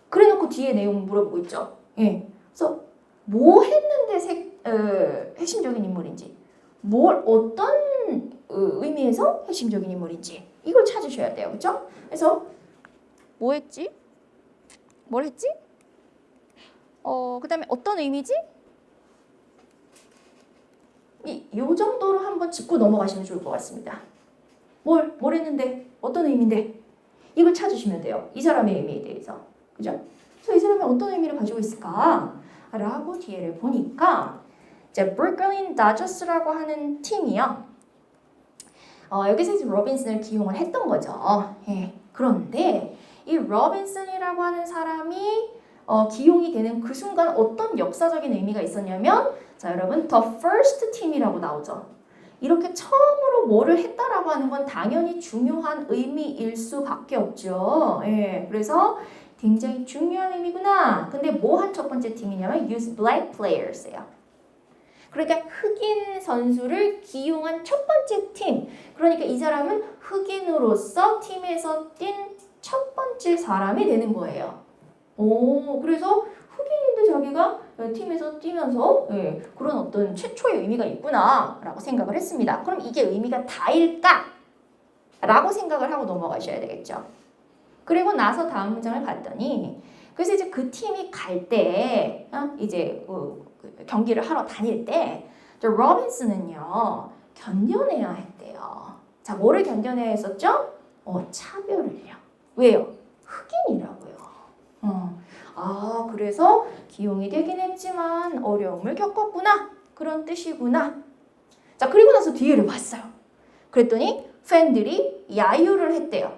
그래놓고 뒤에 내용 물어보고 있죠. 예. 그래서 뭐 했는데 핵심적인 인물인지, 뭘 어떤 의미에서 핵심적인 인물인지 이걸 찾으셔야 돼요. 그렇죠? 그래서 뭐 했지? 뭘 했지? 그 다음에 어떤 의미지? 요 정도로 한번 짚고 넘어가시면 좋을 것 같습니다. 뭘 했는데? 어떤 의미인데? 이걸 찾으시면 돼요. 이 사람의 의미에 대해서. 그죠? 그래서 이 사람이 어떤 의미를 가지고 있을까? 라고 뒤에를 보니까 이제 브루클린 다저스라고 하는 팀이요. 여기서 이제 로빈슨을 기용을 했던 거죠. 예. 그런데 이 로빈슨이라고 하는 사람이 기용이 되는 그 순간 어떤 역사적인 의미가 있었냐면, 자, 여러분, the first team이라고 나오죠. 이렇게 처음으로 뭐를 했다라고 하는 건 당연히 중요한 의미일 수밖에 없죠. 예, 그래서 굉장히 중요한 의미구나. 근데 뭐 한 첫 번째 팀이냐면 use black players예요. 그러니까 흑인 선수를 기용한 첫 번째 팀. 그러니까 이 사람은 흑인으로서 팀에서 뛴 첫 번째 사람이 되는 거예요. 그래서 흑인인데 자기가 팀에서 뛰면서 그런 어떤 최초의 의미가 있구나 라고 생각을 했습니다. 그럼 이게 의미가 다일까? 라고 생각을 하고 넘어가셔야 되겠죠. 그리고 나서 다음 문장을 봤더니, 그래서 이제 그 팀이 갈 때 이제 경기를 하러 다닐 때 로빈슨은요 견뎌내야 했대요. 자, 뭐를 견뎌내야 했었죠? 차별을요. 왜요? 흑인이라고요. 그래서 기용이 되긴 했지만 어려움을 겪었구나. 그런 뜻이구나. 자, 그리고 나서 뒤에를 봤어요. 그랬더니 팬들이 야유를 했대요.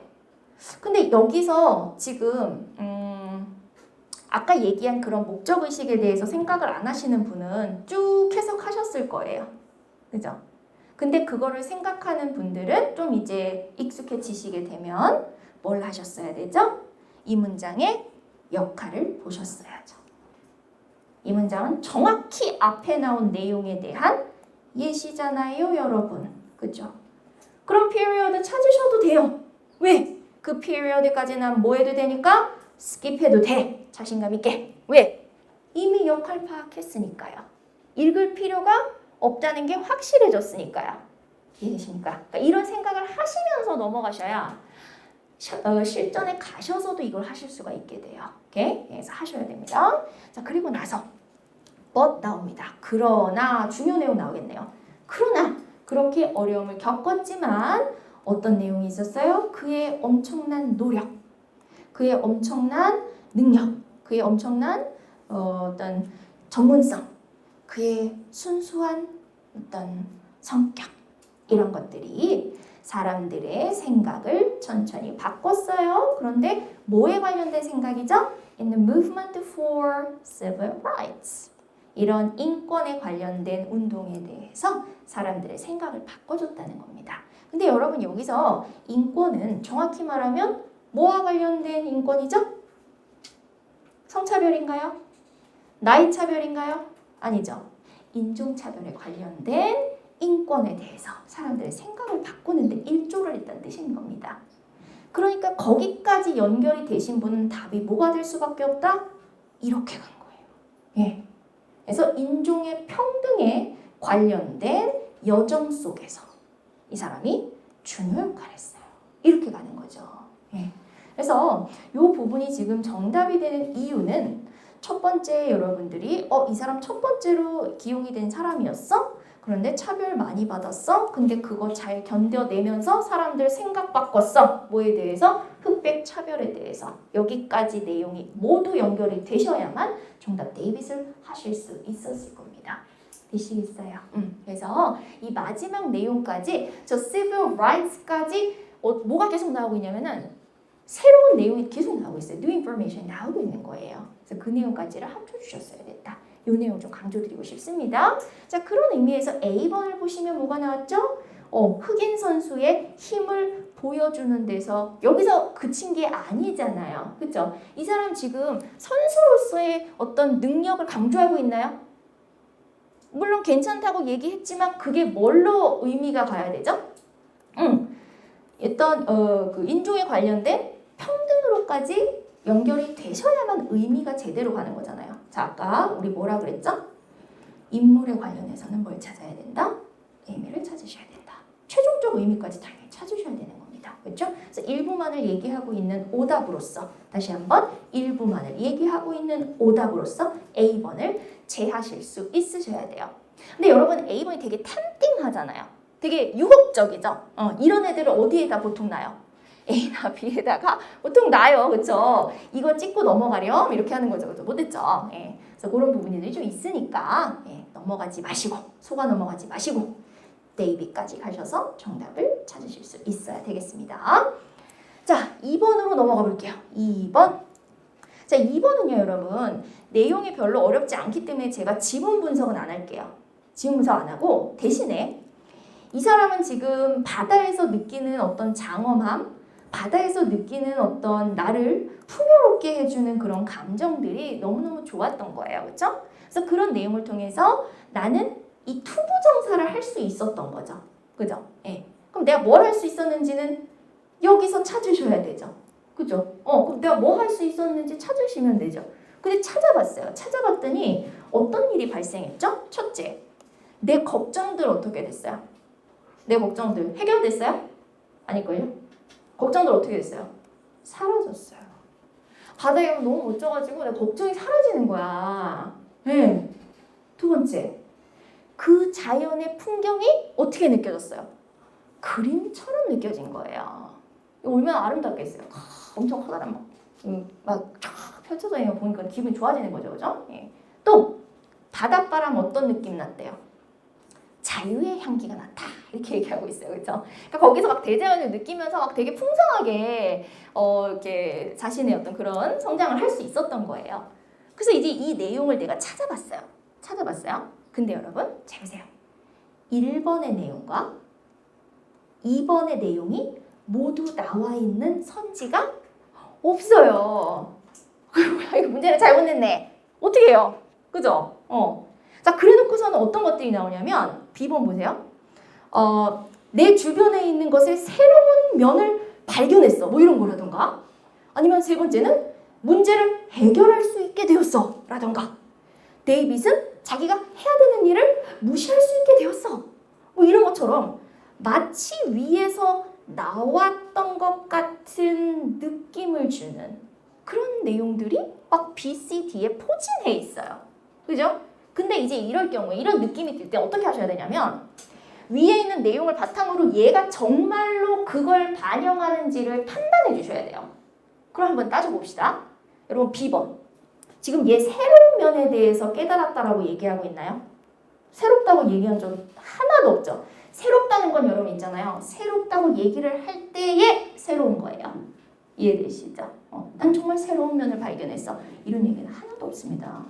근데 여기서 지금 아까 얘기한 그런 목적의식에 대해서 생각을 안 하시는 분은 쭉 해석하셨을 거예요. 그죠? 근데 그거를 생각하는 분들은 좀 이제 익숙해지시게 되면 뭘 하셨어야 되죠? 이 문장의 역할을 보셨어야죠. 이 문장은 정확히 앞에 나온 내용에 대한 예시잖아요, 여러분. 그죠? 그럼 period 찾으셔도 돼요. 왜? 그 period까지 난 뭐 해도 되니까 스킵해도 돼. 자신감 있게. 왜? 이미 역할 파악했으니까요. 읽을 필요가 없다는 게 확실해졌으니까요. 이해되십니까? 그러니까 이런 생각을 하시면서 넘어가셔야 실전에 가셔서도 이걸 하실 수가 있게 돼요. 오케이? 그래서 하셔야 됩니다. 자, 그리고 나서 but 나옵니다. 그러나 중요한 내용 나오겠네요. 그러나 그렇게 어려움을 겪었지만 어떤 내용이 있었어요? 그의 엄청난 노력, 그의 엄청난 능력, 그의 엄청난 어떤 전문성, 그의 순수한 어떤 성격, 이런 것들이 사람들의 생각을 천천히 바꿨어요. 그런데 뭐에 관련된 생각이죠? In the movement for civil rights. 이런 인권에 관련된 운동에 대해서 사람들의 생각을 바꿔줬다는 겁니다. 근데 여러분 여기서 인권은 정확히 말하면 뭐와 관련된 인권이죠? 성차별인가요? 나이차별인가요? 아니죠. 인종차별에 관련된 인권에 대해서 사람들의 생각을 바꾸는데 일조를 했다는 뜻인 겁니다. 그러니까 거기까지 연결이 되신 분은 답이 뭐가 될 수밖에 없다? 이렇게 간 거예요. 예. 그래서 인종의 평등에 관련된 여정 속에서 이 사람이 중요 역할을 했어요. 이렇게 가는 거죠. 예. 그래서 이 부분이 지금 정답이 되는 이유는 첫 번째 여러분들이 이 사람 첫 번째로 기용이 된 사람이었어? 그런데 차별 많이 받았어? 근데 그거 잘 견뎌내면서 사람들 생각 바꿨어. 뭐에 대해서? 흑백 차별에 대해서. 여기까지 내용이 모두 연결이 되셔야만 정답 데이빗을 하실 수 있었을 겁니다. 되시겠어요? 그래서 이 마지막 내용까지 저 civil rights까지 뭐가 계속 나오고 있냐면은 새로운 내용이 계속 나오고 있어요. New information 나오고 있는 거예요. 그래서 그 내용까지를 합쳐주셨어야 됐다. 이 내용 좀 강조드리고 싶습니다. 자, 그런 의미에서 A번을 보시면 뭐가 나왔죠? 흑인 선수의 힘을 보여주는 데서 여기서 그친 게 아니잖아요. 그렇죠? 이 사람 지금 선수로서의 어떤 능력을 강조하고 있나요? 물론 괜찮다고 얘기했지만 그게 뭘로 의미가 가야 되죠? 어떤 그 인종에 관련된 평등으로까지 연결이 되셔야만 의미가 제대로 가는 거잖아요. 자, 아까 우리 뭐라 그랬죠? 인물에 관련해서는 뭘 찾아야 된다? 의미를 찾으셔야 된다. 최종적 의미까지 당연히 찾으셔야 되는 겁니다. 그렇죠? 그래서 일부만을 얘기하고 있는 오답으로서 다시 한번 일부만을 얘기하고 있는 오답으로서 A번을 제하실 수 있으셔야 돼요. 근데 여러분 A번이 되게 템팅하잖아요. 되게 유혹적이죠? 이런 애들을 어디에다 보통 놔요? A나 B에다가 보통 놔요. 그쵸? 이거 찍고 넘어가렴 이렇게 하는 거죠. 그죠? 못했죠? 예. 그래서 그런 부분들이 좀 있으니까 넘어가지 마시고 속아 넘어가지 마시고 데이빗까지 가셔서 정답을 찾으실 수 있어야 되겠습니다. 자, 2번으로 넘어가 볼게요. 2번. 자, 2번은요, 여러분. 내용이 별로 어렵지 않기 때문에 제가 지문 분석은 안 할게요. 지문 분석 안 하고 대신에 이 사람은 지금 바다에서 느끼는 어떤 장엄함, 바다에서 느끼는 어떤 나를 풍요롭게 해주는 그런 감정들이 너무너무 좋았던 거예요. 그렇죠? 그래서 그런 내용을 통해서 나는 이 투부정사를 할 수 있었던 거죠. 그죠? 예. 그럼 내가 뭘 할 수 있었는지는 여기서 찾으셔야 되죠. 그죠? 그럼 내가 뭐 할 수 있었는지 찾으시면 되죠. 근데 찾아봤어요. 찾아봤더니 어떤 일이 발생했죠? 첫째, 내 걱정들 어떻게 됐어요? 내 걱정들 해결됐어요? 아닐걸요? 걱정들 어떻게 됐어요? 사라졌어요. 바다에 너무 멋져가지고 내 걱정이 사라지는 거야. 네. 두 번째, 그 자연의 풍경이 어떻게 느껴졌어요? 그림처럼 느껴진 거예요. 얼마나 아름답겠어요. 엄청 커다란 막 펼쳐져 있는 거 보니까 기분이 좋아지는 거죠. 그죠? 예. 또 바닷바람 어떤 느낌 났대요? 자유의 향기가 났다. 이렇게 얘기하고 있어요. 그렇죠? 그러니까 거기서 막 대자연을 느끼면서 막 되게 풍성하게 이렇게 자신의 어떤 그런 성장을 할 수 있었던 거예요. 그래서 이제 이 내용을 내가 찾아봤어요. 근데 여러분 잘 보세요. 1번의 내용과 2번의 내용이 모두 나와 있는 선지가 없어요. 이거 문제를 잘못 냈네. 어떻게 해요? 그죠? 자, 그래 놓고서는 어떤 것들이 나오냐면 B번 보세요. 내 주변에 있는 것의 새로운 면을 발견했어. 뭐 이런 거라던가. 아니면 세 번째는 문제를 해결할 수 있게 되었어. 라던가. 데이빗은 자기가 해야 되는 일을 무시할 수 있게 되었어. 뭐 이런 것처럼 마치 위에서 나왔던 것 같은 느낌을 주는 그런 내용들이 막 B, C, D에 포진해 있어요. 그죠? 근데 이제 이럴 경우에 이런 느낌이 들 때 어떻게 하셔야 되냐면 위에 있는 내용을 바탕으로 얘가 정말로 그걸 반영하는지를 판단해 주셔야 돼요. 그럼 한번 따져봅시다. 여러분 B번. 지금 얘 새로운 면에 대해서 깨달았다라고 얘기하고 있나요? 새롭다고 얘기한 적 하나도 없죠. 새롭다는 건 여러분 있잖아요. 새롭다고 얘기를 할 때에 새로운 거예요. 이해되시죠? 난 정말 새로운 면을 발견했어. 이런 얘기는 하나도 없습니다.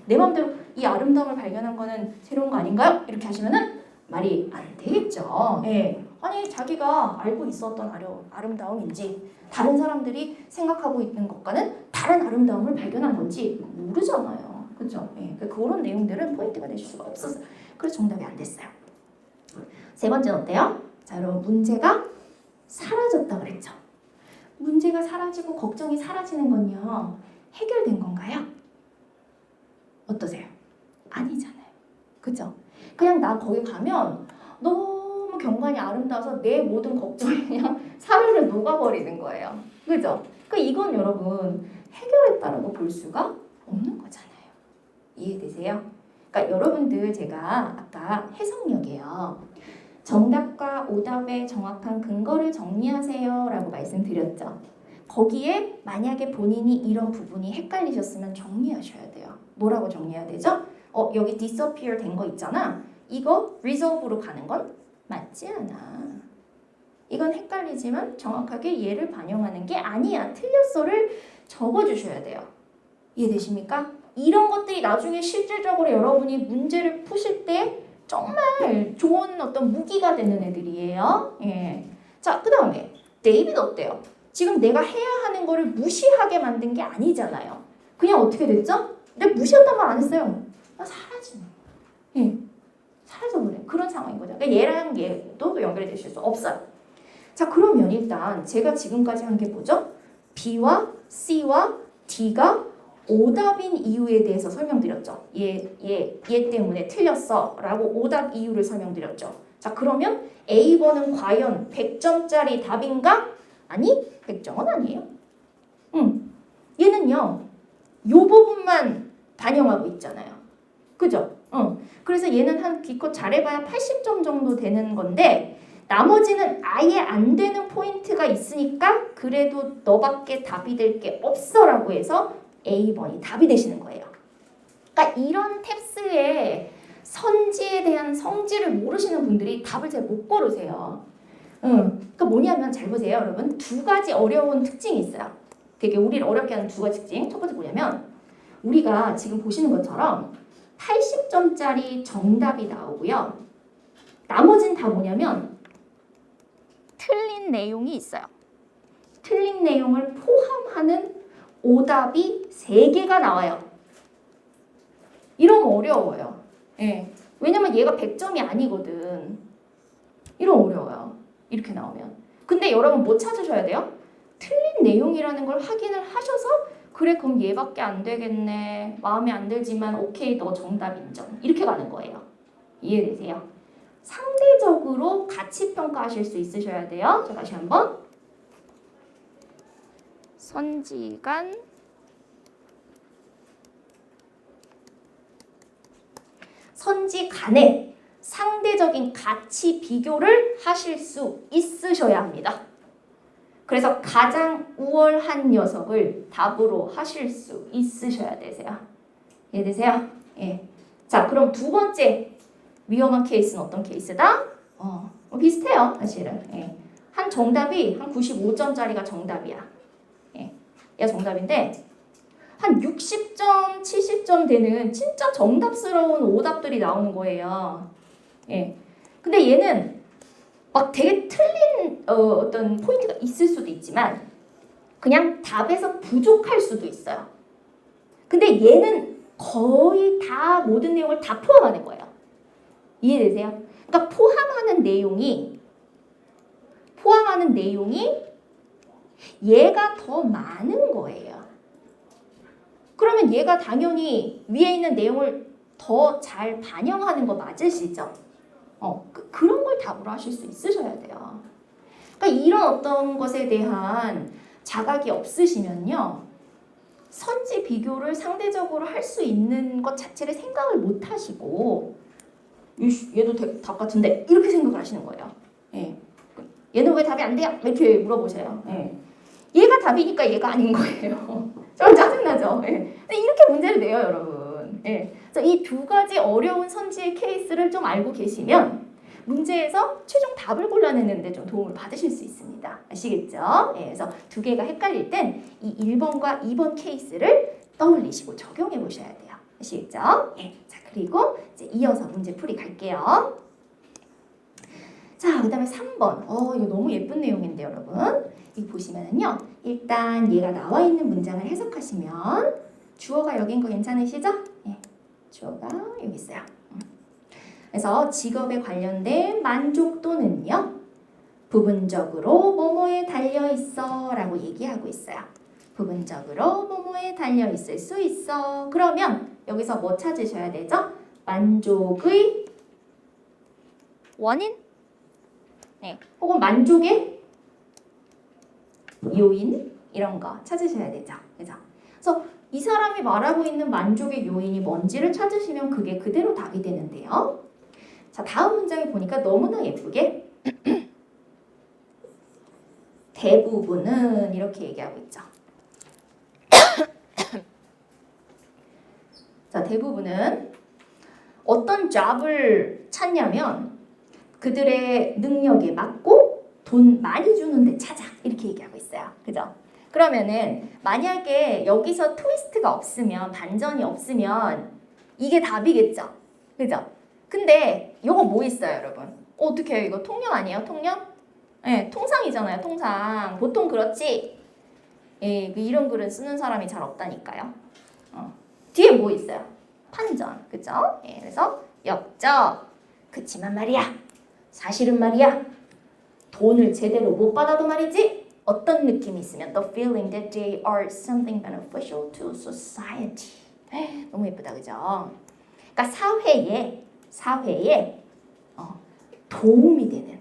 내 마음대로 이 아름다움을 발견한 거는 새로운 거 아닌가요? 이렇게 하시면은 말이 안 되겠죠. 예. 아니 자기가 알고 있었던 아름다움인지 다른 사람들이 생각하고 있는 것과는 다른 아름다움을 발견한 건지 모르잖아요. 그렇죠? 예. 그런 내용들은 포인트가 되실 수가 없었어요. 그래서 정답이 안 됐어요. 세 번째는 어때요? 자, 여러분 문제가 사라졌다 그랬죠. 문제가 사라지고 걱정이 사라지는 건요. 해결된 건가요? 어떠세요? 아니잖아요. 그죠? 그냥 나 거기 가면 너무 경관이 아름다워서 내 모든 걱정이 그냥 사르르 녹아버리는 거예요. 그죠? 그러니까 이건 여러분 해결했다라고 볼 수가 없는 거잖아요. 이해되세요? 그러니까 여러분들 제가 아까 해석력이에요. 정답과 오답의 정확한 근거를 정리하세요 라고 말씀드렸죠. 거기에 만약에 본인이 이런 부분이 헷갈리셨으면 정리하셔야 돼요. 뭐라고 정리해야 되죠? 여기 disappear 된 거 있잖아. 이거 resolve로 가는 건 맞지 않아. 이건 헷갈리지만 정확하게 얘를 반영하는 게 아니야. 틀렸어를 적어주셔야 돼요. 이해되십니까? 이런 것들이 나중에 실질적으로 여러분이 문제를 푸실 때 정말 좋은 어떤 무기가 되는 애들이에요. 예. 자, 그 다음에 데이비드 어때요? 지금 내가 해야 하는 거를 무시하게 만든 게 아니잖아요. 그냥 어떻게 됐죠? 내가 무시한단 말 안 했어요. 사라지는 거예요. 예. 사라져버려요. 그런 상황인 거죠. 그러니까 얘랑 얘도 연결이 되실 수 없어요. 자, 그러면 일단 제가 지금까지 한 게 뭐죠? B와 C와 D가 오답인 이유에 대해서 설명드렸죠. 얘 때문에 틀렸어 라고 오답 이유를 설명드렸죠. 자, 그러면 A번은 과연 100점짜리 답인가? 아니, 100점은 아니에요. 얘는요, 요 부분만 반영하고 있잖아요. 그죠? 그래서 얘는 한 기껏 잘해봐야 80점 정도 되는 건데 나머지는 아예 안 되는 포인트가 있으니까 그래도 너밖에 답이 될 게 없어 라고 해서 A번이 답이 되시는 거예요. 그러니까 이런 탭스의 선지에 대한 성질을 모르시는 분들이 답을 잘 못 고르세요. 그러니까 뭐냐면 잘 보세요 여러분. 두 가지 어려운 특징이 있어요. 되게 우리를 어렵게 하는 두 가지 특징. 첫 번째 뭐냐면 우리가 지금 보시는 것처럼 80점짜리 정답이 나오고요. 나머지는 다 뭐냐면 틀린 내용이 있어요. 틀린 내용을 포함하는 오답이 3개가 나와요. 이러면 어려워요. 예. 왜냐면 얘가 100점이 아니거든. 이러면 어려워요. 이렇게 나오면. 근데 여러분 뭐 찾으셔야 돼요? 틀린 내용이라는 걸 확인을 하셔서 그래 그럼 얘밖에 안 되겠네. 마음에 안 들지만 오케이 너 정답 인정. 이렇게 가는 거예요. 이해되세요? 상대적으로 가치 평가하실 수 있으셔야 돼요. 자, 다시 한번. 선지간 선지간의 상대적인 가치 비교를 하실 수 있으셔야 합니다. 그래서 가장 우월한 녀석을 답으로 하실 수 있으셔야 되세요. 이해되세요? 예. 자, 그럼 두 번째 위험한 케이스는 어떤 케이스다? 비슷해요, 사실은. 예. 한 정답이 한 95점짜리가 정답이야. 예. 얘가 정답인데 한 60점, 70점 되는 진짜 정답스러운 오답들이 나오는 거예요. 예. 근데 얘는 막 되게 틀린 어떤 포인트가 있을 수도 있지만 그냥 답에서 부족할 수도 있어요. 근데 얘는 거의 다 모든 내용을 다 포함하는 거예요. 이해되세요? 그러니까 포함하는 내용이 얘가 더 많은 거예요. 그러면 얘가 당연히 위에 있는 내용을 더 잘 반영하는 거 맞으시죠? 그런 걸 답으로 하실 수 있으셔야 돼요. 그러니까 이런 어떤 것에 대한 자각이 없으시면요. 선지 비교를 상대적으로 할 수 있는 것 자체를 생각을 못 하시고 얘도 답 같은데 이렇게 생각을 하시는 거예요. 예. 얘는 왜 답이 안 돼요? 이렇게 물어보세요. 예. 얘가 답이니까 얘가 아닌 거예요. 좀 짜증나죠? 예. 근데 이렇게 문제를 내요, 여러분. 예. 그래서 이 두 가지 어려운 선지의 케이스를 좀 알고 계시면 문제에서 최종 답을 골라내는데 좀 도움을 받으실 수 있습니다. 아시겠죠? 예. 그래서 두 개가 헷갈릴 땐 이 1번과 2번 케이스를 떠올리시고 적용해 보셔야 돼요. 아시겠죠? 예. 자, 그리고 이제 이어서 문제 풀이 갈게요. 자, 그 다음에 3번. 이거 너무 예쁜 내용인데, 여러분. 이거 보시면은요. 일단 얘가 나와 있는 문장을 해석하시면 주어가 여긴 거 괜찮으시죠? 예. 주어가 여기 있어요. 그래서 직업에 관련된 만족도는요. 부분적으로 뭐뭐에 달려 있어 라고 얘기하고 있어요. 부분적으로 뭐뭐에 달려 있을 수 있어. 그러면 여기서 뭐 찾으셔야 되죠? 만족의 원인? 네. 혹은 만족의 요인 이런 거 찾으셔야 되죠. 그죠? 그래서 이 사람이 말하고 있는 만족의 요인이 뭔지를 찾으시면 그게 그대로 답이 되는데요. 자, 다음 문장에 보니까 너무나 예쁘게 대부분은 이렇게 얘기하고 있죠. 자, 대부분은 어떤 잡을 찾냐면 그들의 능력에 맞고 돈 많이 주는 데 찾아 이렇게 얘기하고 있어요. 그죠? 그러면은 만약에 여기서 트위스트가 없으면 반전이 없으면 이게 답이겠죠. 그죠? 근데 요거 뭐 있어요, 여러분? 어떻게 해요? 이거 통영 아니에요? 통영? 네, 통상이잖아요. 통상. 보통 그렇지. 예, 이런 글은 쓰는 사람이 잘 없다니까요. 뒤에 뭐 있어요? 판전. 그죠? 예, 그래서 역적. 그치만 말이야. 사실은 말이야. 돈을 제대로 못 받아도 말이지. 어떤 느낌이 있으면 the feeling that they are something beneficial to society. 너무 예쁘다. 그죠? 그러니까 사회에 도움이 되는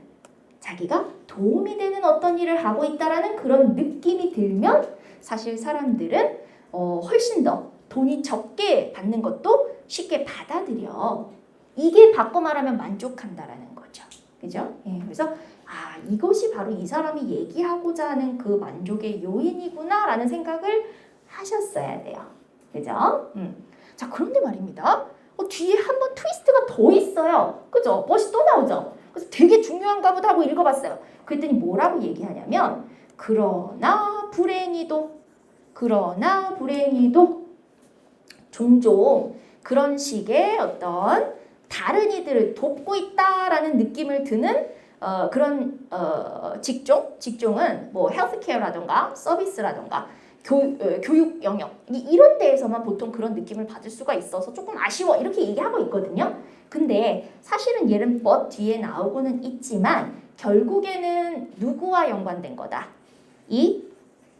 자기가 도움이 되는 어떤 일을 하고 있다라는 그런 느낌이 들면 사실 사람들은 훨씬 더 돈이 적게 받는 것도 쉽게 받아들여. 이게 바꿔 말하면 만족한다라는 거죠. 그죠? 예, 그래서 이것이 바로 이 사람이 얘기하고자 하는 그 만족의 요인이구나라는 생각을 하셨어야 돼요. 그죠? 자, 그런데 말입니다. 뒤에 한 번 트위스트가 더 있어요. 그죠? 멋이 또 나오죠? 그래서 되게 중요한가 보다 하고 읽어봤어요. 그랬더니 뭐라고 얘기하냐면 그러나 불행히도 종종 그런 식의 어떤 다른 이들을 돕고 있다라는 느낌을 드는 그런 직종은 뭐 헬스케어라던가 서비스라던가 교육 영역 이런 데에서만 보통 그런 느낌을 받을 수가 있어서 조금 아쉬워 이렇게 얘기하고 있거든요. 근데 사실은 얘는 but 뒤에 나오고는 있지만 결국에는 누구와 연관된 거다? 이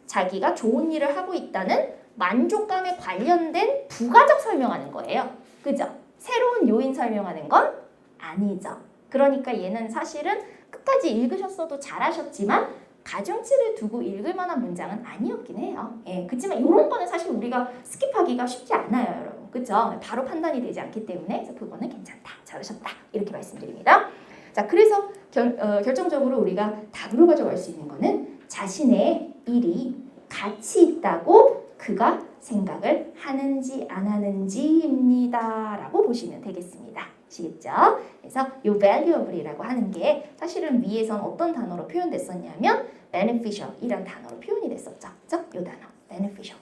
자기가 좋은 일을 하고 있다는 만족감에 관련된 부가적 설명하는 거예요. 그죠? 새로운 요인 설명하는 건 아니죠. 그러니까 얘는 사실은 끝까지 읽으셨어도 잘하셨지만 가중치를 두고 읽을 만한 문장은 아니었긴 해요. 예, 그렇지만 이런 거는 사실 우리가 스킵하기가 쉽지 않아요, 여러분. 그죠? 바로 판단이 되지 않기 때문에 그래서 그거는 괜찮다, 잘하셨다 이렇게 말씀드립니다. 자, 그래서 결정적으로 우리가 답으로 가져갈 수 있는 거는 자신의 일이 가치 있다고 그가 생각을 하는지 안 하는지입니다. 라고 보시면 되겠습니다. 아시겠죠? 그래서 이 valuable이라고 하는 게 사실은 위에선 어떤 단어로 표현됐었냐면 beneficial 이란 단어로 표현이 됐었죠. 그죠? 이 단어 beneficial.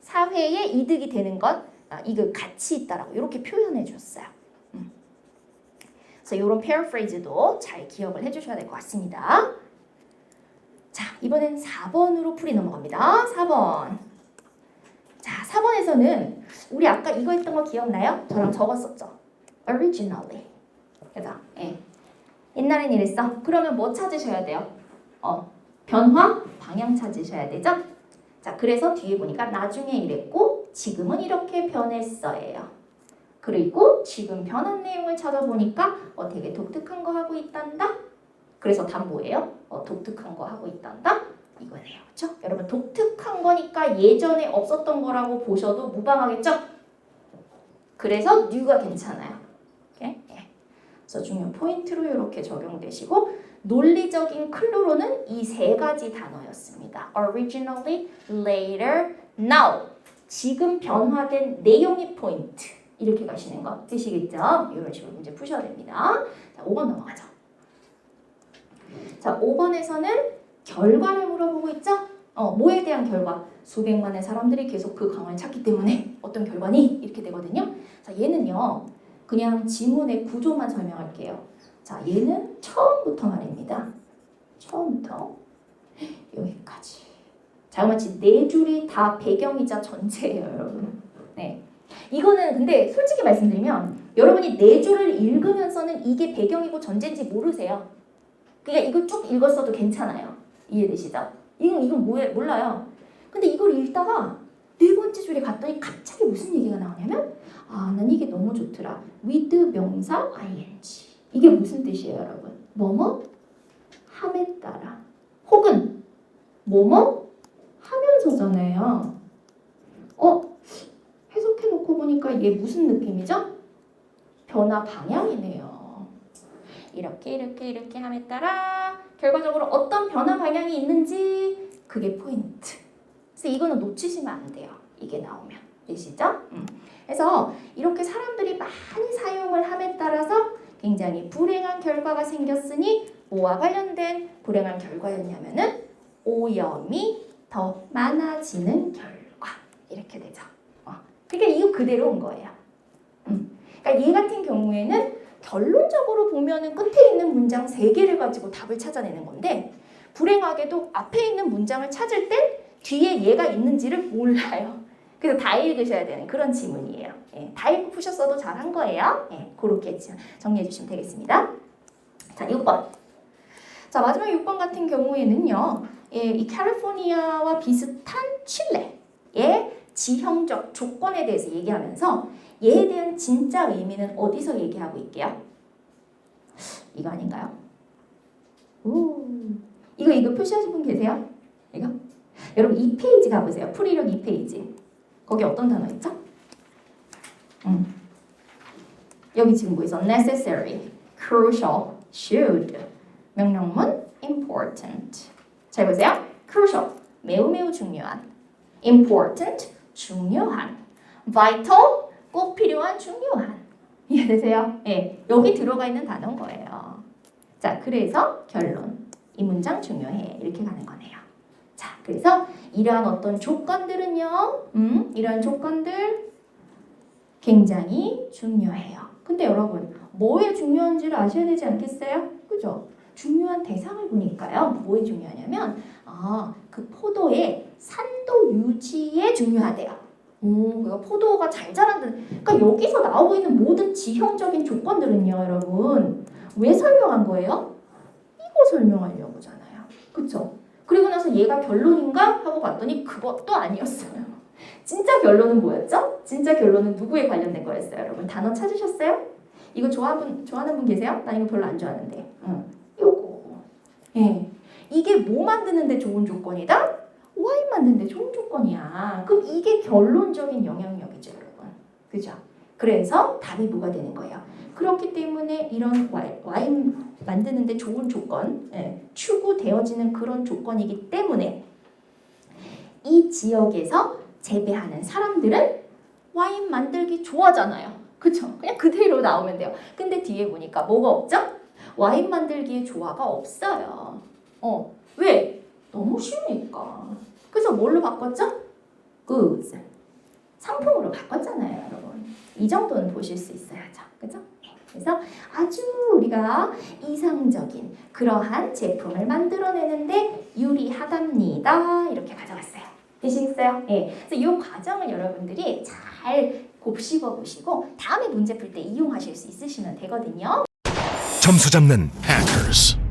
사회에 이득이 되는 것, 이거 가치 있다라고 이렇게 표현해 줬어요. 그래서 이런 paraphrase도 잘 기억을 해주셔야 될 것 같습니다. 자, 이번엔 4번으로 풀이 넘어갑니다. 4번. 자, 4번에서는 우리 아까 이거 했던 거 기억나요? 저랑 적었었죠. originally. 그죠? 예. 옛날엔 이랬어. 그러면 뭐 찾으셔야 돼요? 변화, 방향 찾으셔야 되죠? 자, 그래서 뒤에 보니까 나중에 이랬고 지금은 이렇게 변했어예요. 그리고 지금 변한 내용을 찾아보니까 되게 독특한 거 하고 있단다. 그래서 답 뭐예요? 독특한 거 하고 있단다? 이거네요. 그렇죠? 여러분 독특한 거니까 예전에 없었던 거라고 보셔도 무방하겠죠? 그래서 new가 괜찮아요. 오케이? 예. 그래서 중요한 포인트로 이렇게 적용되시고 논리적인 클루로는 이 세 가지 단어였습니다. originally, later, now. 지금 변화된 내용이 포인트. 이렇게 가시는 거 되시겠죠? 이런 식으로 문제 푸셔야 됩니다. 자, 5번 넘어가죠. 자, 5번에서는 결과를 물어보고 있죠? 뭐에 대한 결과? 수백만의 사람들이 계속 그 강을 찾기 때문에 어떤 결과니? 이렇게 되거든요. 자, 얘는요. 그냥 지문의 구조만 설명할게요. 자, 얘는 처음부터 말입니다. 처음부터 여기까지. 자, 마치 네 줄이 다 배경이자 전체예요, 여러분. 네. 이거는 근데 솔직히 말씀드리면 여러분이 네 줄을 읽으면서는 이게 배경이고 전체인지 모르세요. 그러니까 이걸 쭉 읽었어도 괜찮아요. 이해되시죠? 이건 몰라요. 근데 이걸 읽다가 네 번째 줄에 갔더니 갑자기 무슨 얘기가 나오냐면 난 이게 너무 좋더라. with 명사 ing. 이게 무슨 뜻이에요, 여러분? 뭐뭐 함에 따라 혹은 뭐뭐 하면서잖아요. 해석해놓고 보니까 이게 무슨 느낌이죠? 변화 방향이네요. 이렇게 함에 따라 결과적으로 어떤 변화 방향이 있는지 그게 포인트. 그래서 이거는 놓치시면 안 돼요. 이게 나오면. 되시죠? 그래서 이렇게 사람들이 많이 사용을 함에 따라서 굉장히 불행한 결과가 생겼으니 뭐와 관련된 불행한 결과였냐면은 오염이 더 많아지는 결과. 이렇게 되죠. 그러니까 이거 그대로 온 거예요. 그러니까 얘 같은 경우에는 결론적으로 보면은 끝에 있는 문장 3개를 가지고 답을 찾아내는 건데 불행하게도 앞에 있는 문장을 찾을 땐 뒤에 얘가 있는지를 몰라요. 그래서 다 읽으셔야 되는 그런 지문이에요. 예, 다 읽고 푸셨어도 잘한 거예요. 예, 그렇게 정리해 주시면 되겠습니다. 자, 6번. 자, 마지막 6번 같은 경우에는요. 예, 이 캘리포니아와 비슷한 칠레의 지형적 조건에 대해서 얘기하면서 얘에 대한 진짜 의미는 어디서 얘기하고 있게요? 이거 아닌가요? 이거 표시하신 분 계세요? 이거? 여러분 2페이지 가보세요. 풀이력 2페이지. 거기 어떤 단어 있죠? 여기 지금 뭐 있어? necessary, crucial, should. 명령문 important. 잘 보세요. crucial, 매우 중요한. important, 중요한. vital, 꼭 필요한, 중요한. 이해되세요? 네, 여기 들어가 있는 단어인 거예요. 자, 그래서 결론. 이 문장 중요해. 이렇게 가는 거네요. 자, 그래서 이러한 어떤 조건들은요. 이러한 조건들 굉장히 중요해요. 근데 여러분, 뭐에 중요한지를 아셔야 되지 않겠어요? 그죠? 중요한 대상을 보니까요. 뭐에 중요하냐면 그 포도의 산도 유지에 중요하대요. 그러니까 포도가 잘 자란다는. 그러니까 여기서 나오고 있는 모든 지형적인 조건들은요, 여러분 왜 설명한 거예요? 이거 설명하려고잖아요. 그쵸? 그리고 나서 얘가 결론인가 하고 봤더니 그것도 아니었어요. 진짜 결론은 뭐였죠? 진짜 결론은 누구에 관련된 거였어요, 여러분? 단어 찾으셨어요? 이거 좋아하는 분 계세요? 나 이거 별로 안 좋아하는데. 요거. 예. 이게 뭐 만드는데 좋은 조건이다? 와인 만드는데 좋은 조건이야. 그럼 이게 결론적인 영향력이죠, 여러분. 그죠? 그래서 답이 뭐가 되는 거예요? 그렇기 때문에 이런 와인 만드는데 좋은 조건, 추구되어지는 그런 조건이기 때문에 이 지역에서 재배하는 사람들은 와인 만들기 좋아하잖아요. 그쵸? 그냥 그대로 나오면 돼요. 근데 뒤에 보니까 뭐가 없죠? 와인 만들기에 조화가 없어요. 왜? 너무 쉬우니까. 그래서 뭘로 바꿨죠? goods. 상품으로 바꿨잖아요, 여러분. 이 정도는 보실 수 있어야죠. 그죠? 그래서 아주 우리가 이상적인 그러한 제품을 만들어내는데 유리하답니다. 이렇게 가져갔어요. 되시겠어요? 예. 그래서 이 과정을 여러분들이 잘 곱씹어 보시고 다음에 문제 풀 때 이용하실 수 있으시면 되거든요. 점수 잡는 Hackers.